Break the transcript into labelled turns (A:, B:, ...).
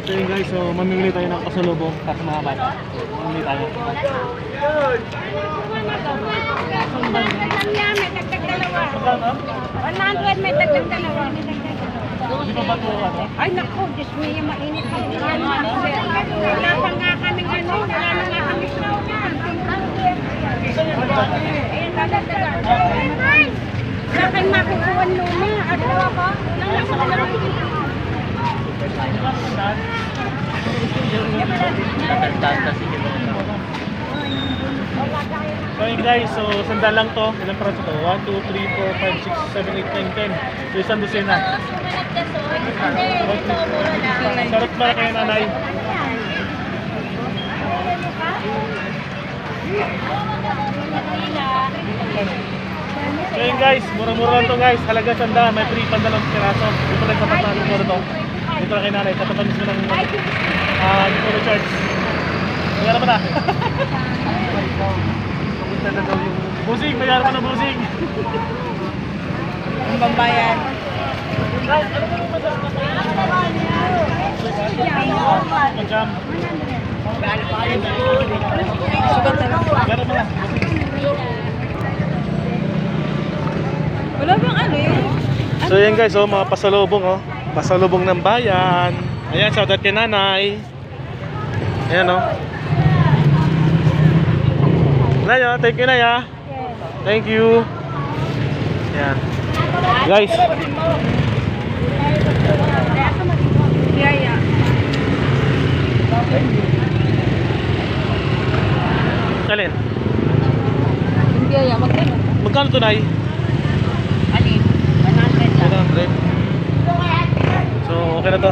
A: So yun guys, so mamimili tayo ng pasalubong para sa mga bata. Mamimili tayo.
B: May dagdag dalawa.
A: Magkano?
B: 100 may dagdag dalawa.
A: Di ba ba ito ano?
B: Ay naku, Diyos mo yung mainit ang yan. Wala pa nga kaming ano, wala na nga kami sauna. Ayan, dadagdagan. Sa akin makukuha luma. At dalawa pa? Lang nasa dalawa.
A: So yun guys, so sandal lang to. Ilang praso to? 1, 2, 3, 4, 5, 6, 7, 8, 9, 10. So isang dosena. Sarap ba kayo nanay? So yun guys, mura-mura lang to guys. Halaga sandal, may free pandalang piraso. Dito lang sapat natin mura to. Dito lang kay nanay, katapan mismo ng dito Richards. Kaya naman na. Pupunta na daw yung busing, mayroon pa na busing.
B: Ang bambayan.
A: Guys, ano ba yung masarap na jam.
B: Wala bang ano yun?
A: So yan guys, oh, mga pasalubong oh. Pasalubong ng bayan. Ayan, shoutout kay nanay. Ayan oh. Nay, oh, thank you nay ah. Thank you. Ayan. Guys.
B: Yaya.
A: Alin?
B: Yaya, magkano?
A: Magkano to nay?
B: Alin? 100 lang.
A: 100. So, okay na to.